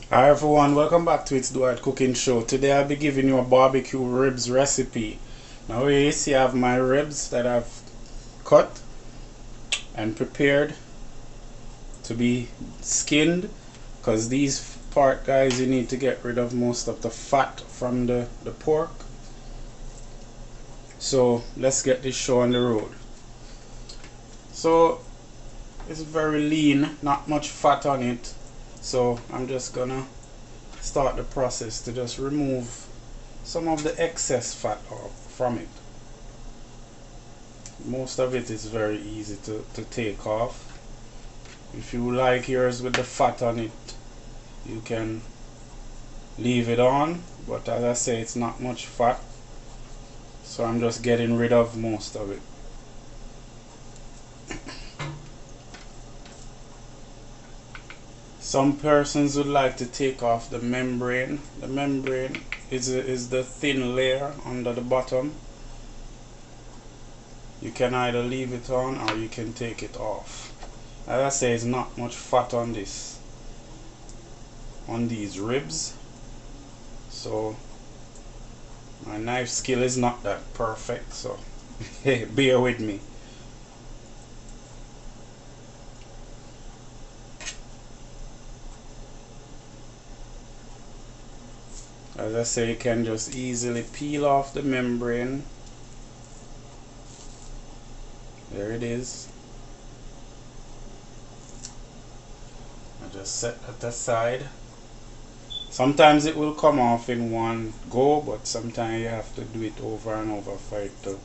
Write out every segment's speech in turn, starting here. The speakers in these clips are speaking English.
Hi everyone, welcome back to It's Dwight Cooking Show. Today I'll be giving you a barbecue ribs recipe. Now here you see I have my ribs that I've cut and prepared to be skinned, because these part guys, you need to get rid of most of the fat from the pork. So let's get this show on the road. So it's very lean, not much fat on it. So I'm just gonna start the process to just remove some of the excess fat from it. Most of it is very easy to take off. If you like yours with the fat on it, you can leave it on, but as I say, it's not much fat, so I'm just getting rid of most of it. Some persons would like to take off the membrane. The membrane is the thin layer under the bottom. You can either leave it on or you can take it off. As I say, it's not much fat on these ribs, so my knife skill is not that perfect, so bear with me. As I say, you can just easily peel off the membrane. There it is. I just set that aside. Sometimes it will come off in one go, but sometimes you have to do it over and over for it to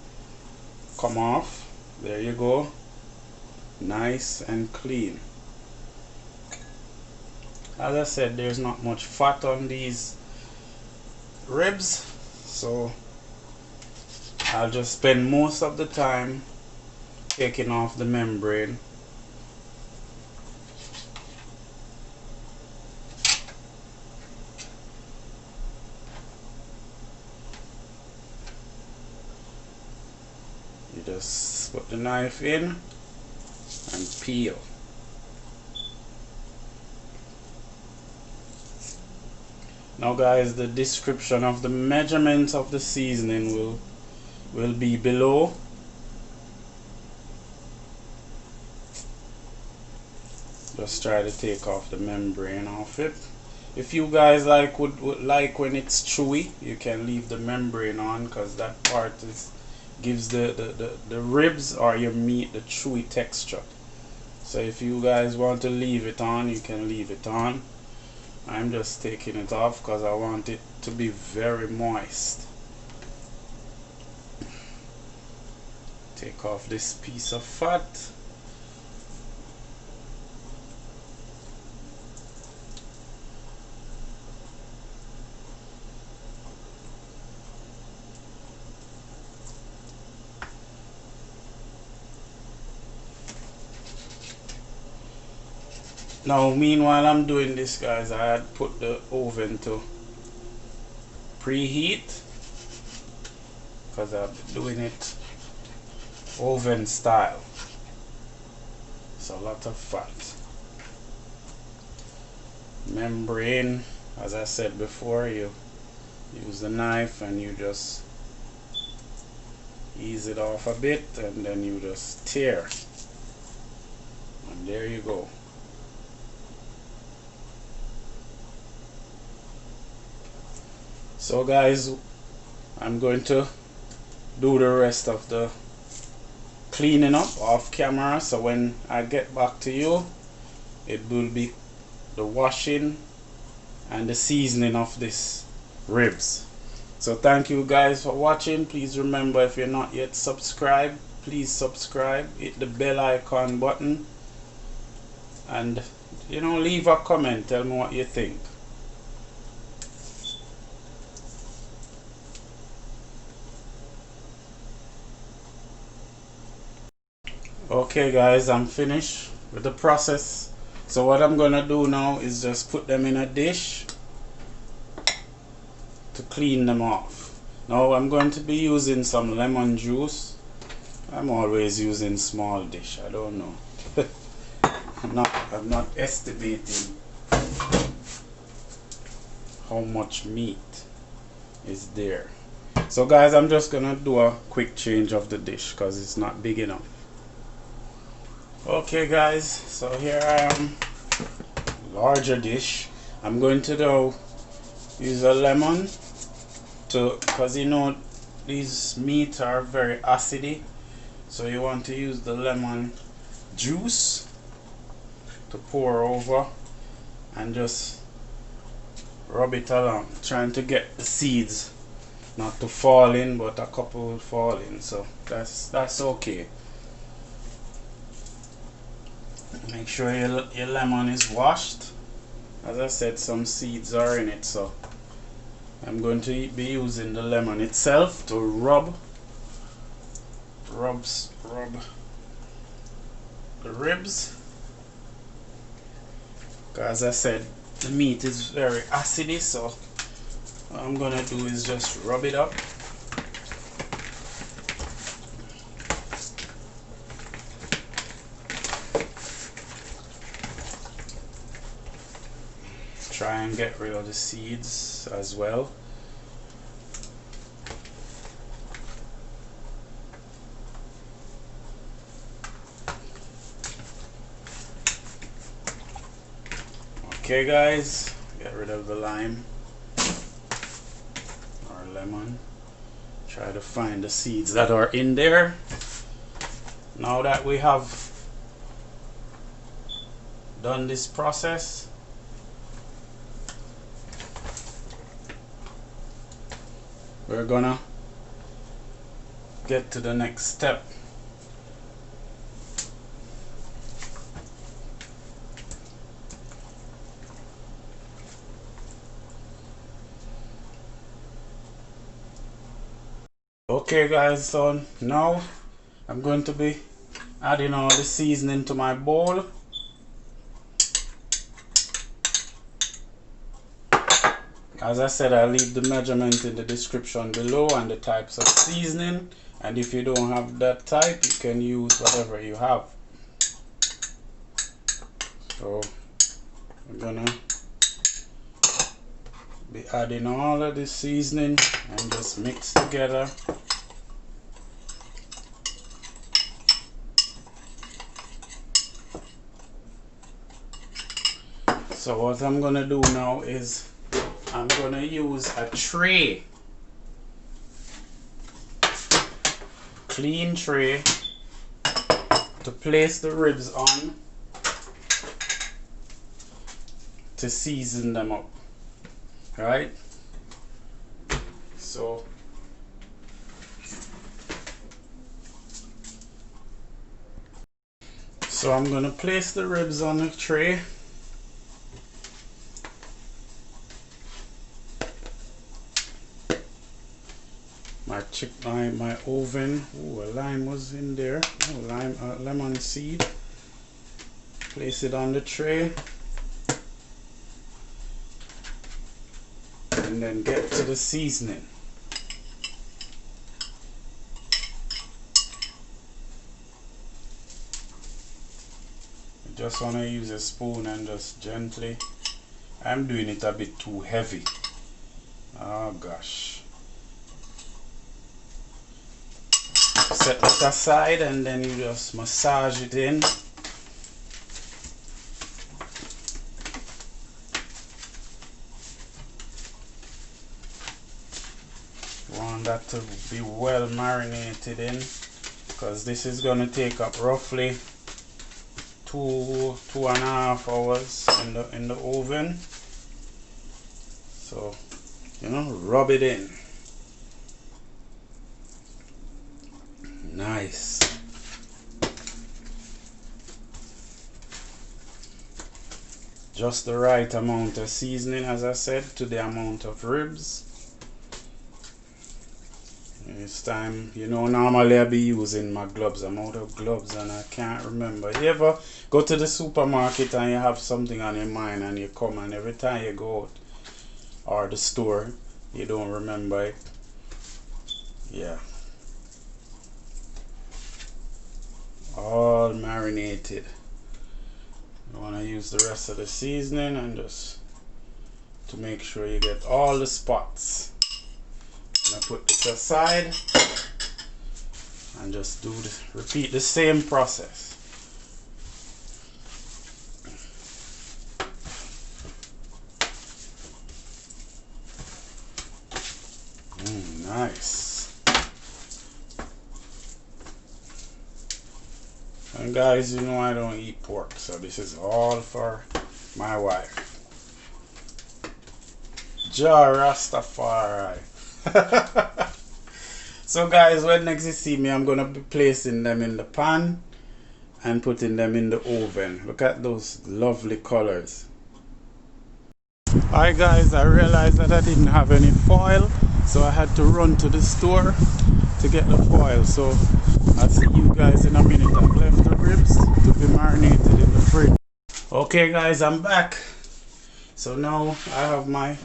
come off. There you go. Nice and clean. As I said, there's not much fat on these ribs, so I'll just spend most of the time taking off the membrane. You just put the knife in and peel. Now guys, the description of the measurements of the seasoning will be below. Just try to take off the membrane off it. If you guys would like when it's chewy, you can leave the membrane on, because that part gives the ribs or your meat the chewy texture. So if you guys want to leave it on, you can leave it on. I'm just taking it off because I want it to be very moist. Take off this piece of fat. Now meanwhile I'm doing this, guys, I had put the oven to preheat because I've been doing it oven style. It's a lot of fat. Membrane, as I said before, you use the knife and you just ease it off a bit and then you just tear, and there you go. So guys, I'm going to do the rest of the cleaning up off camera, so when I get back to you, it will be the washing and the seasoning of this ribs. So thank you guys for watching. Please remember, if you're not yet subscribed, please subscribe, hit the bell icon button, and leave a comment, tell me what you think. Okay guys, I'm finished with the process. So what I'm gonna do now is just put them in a dish to clean them off. Now I'm going to be using some lemon juice. I'm always using small dish, I don't know. I'm not estimating how much meat is there. So guys, I'm just gonna do a quick change of the dish because it's not big enough. Okay guys, so here I am, larger dish. I'm going to use a lemon because you know these meat are very acidy, so you want to use the lemon juice to pour over and just rub it along, trying to get the seeds not to fall in, but a couple will fall in, so that's okay. Make sure your lemon is washed. As I said, some seeds are in it, so I'm going to be using the lemon itself to rub the ribs. As I said, the meat is very acidy, so what I'm gonna do is just rub it up. Try and get rid of the seeds as well. Okay guys, get rid of the lime or lemon. Try to find the seeds that are in there. Now that we have done this process, we're gonna get to the next step. Okay guys, so now I'm going to be adding all the seasoning to my bowl. As I said, I'll leave the measurement in the description below and the types of seasoning, and if you don't have that type, you can use whatever you have. So I'm gonna be adding all of this seasoning and just mix together. So what I'm gonna do now is I'm gonna use a tray, clean tray, to place the ribs on to season them up. Right? So I'm gonna place the ribs on the tray. My oven. Ooh, a lime was in there. Oh, lemon seed. Place it on the tray, and then get to the seasoning. You just want to use a spoon and just gently. I'm doing it a bit too heavy. Oh gosh. Set it aside and then you just massage it in. You want that to be well marinated in, because this is going to take up roughly 2.5 hours in the oven. So, you know, rub it in. Nice. Just the right amount of seasoning, as I said, to the amount of ribs. This time, you know, normally I'll be using my gloves. I'm out of gloves and I can't remember. You ever go to the supermarket and you have something on your mind and you come, and every time you go out or the store, you don't remember it? Yeah. All marinated. You want to use the rest of the seasoning and just to make sure you get all the spots. I'm gonna put this aside and just repeat the same process. Nice. And guys, you know I don't eat pork, so this is all for my wife. Jah Rastafari. So guys, when next you see me, I'm gonna be placing them in the pan and putting them in the oven. Look at those lovely colors. Alright guys, I realized that I didn't have any foil, so I had to run to the store to get the foil. So I'll see you guys in a minute. I've left the ribs to be marinated in the fridge. Okay guys, I'm back. So now I have my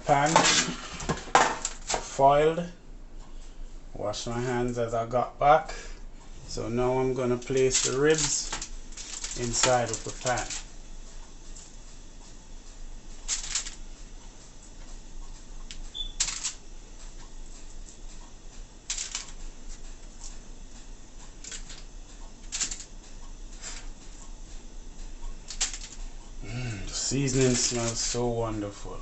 pan foiled. Wash my hands as I got back. So now I'm gonna place the ribs inside of the pan. The seasoning smells so wonderful.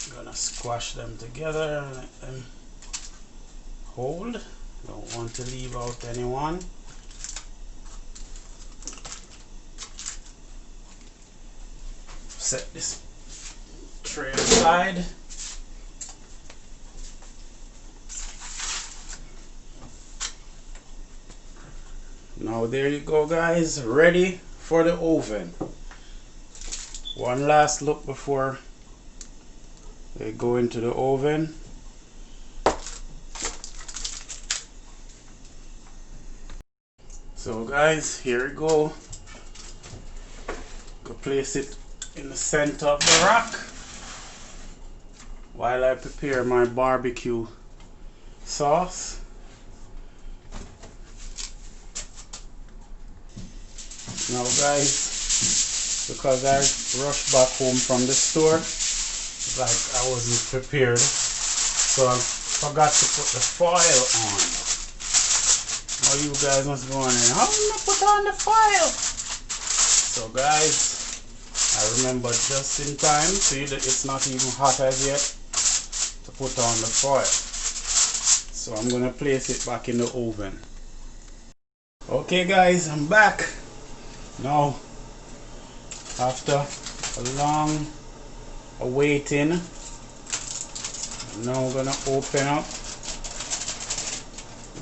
I'm gonna squash them together and let them hold. Don't want to leave out anyone. Set this tray aside. Now there you go guys, ready for the oven. One last look before they go into the oven. So guys, here we go. Go place it in the center of the rack while I prepare my barbecue sauce. Now guys, because I rushed back home from the store, like I wasn't prepared, so I forgot to put the foil on. Now you guys must be wondering, how did I put on the foil? So guys, I remember just in time, see that it's not even hot as yet, to put on the foil. So I'm gonna place it back in the oven. Okay guys, I'm back. Now, after a long waiting, now I'm gonna open up.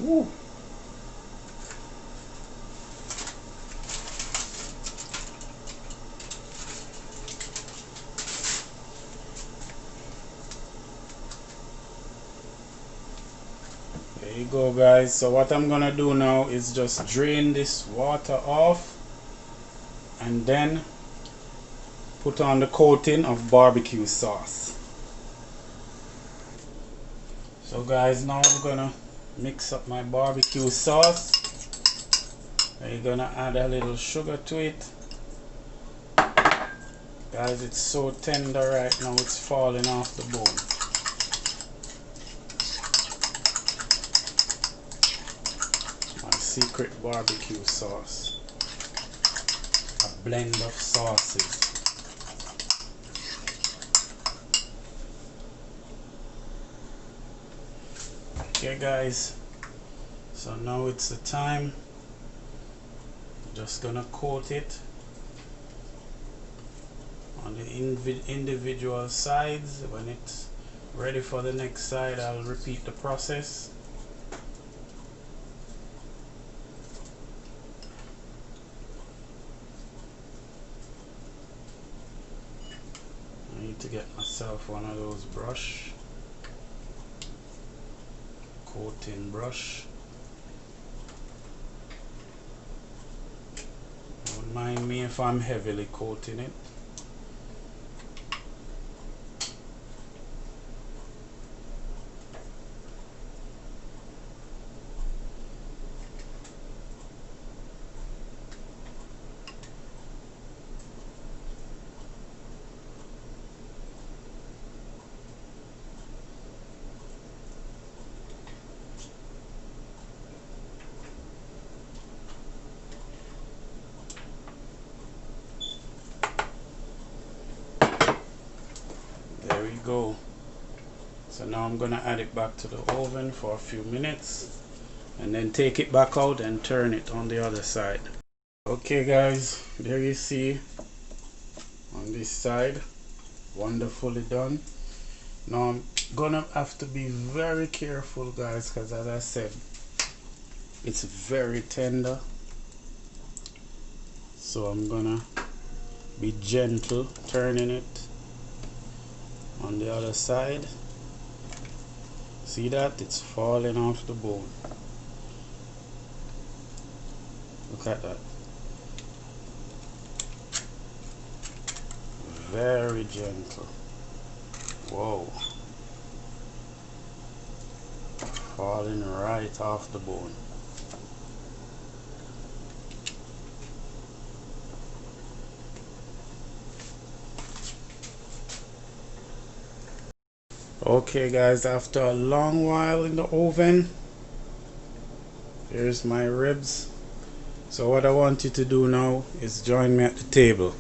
Woo. There you go guys. So what I'm gonna do now is just drain this water off and then put on the coating of barbecue sauce. So guys, now I'm gonna mix up my barbecue sauce. I'm gonna add a little sugar to it. Guys, it's so tender right now, it's falling off the bone. My secret barbecue sauce. A blend of sauces. Okay guys, so now it's the time. Just gonna coat it on the individual sides. When it's ready for the next side, I'll repeat the process. I need to get myself one of those coating brush. Don't mind me if I'm heavily coating it. go. So now I'm gonna add it back to the oven for a few minutes and then take it back out and turn it on the other side. Okay guys, there you see on this side, wonderfully done. Now I'm gonna have to be very careful guys, because as I said, it's very tender, so I'm gonna be gentle turning it on the other side. See that? It's falling off the bone. Look at that. Very gentle. Whoa. Falling right off the bone. Okay guys, after a long while in the oven, here's my ribs. So what I want you to do now is join me at the table.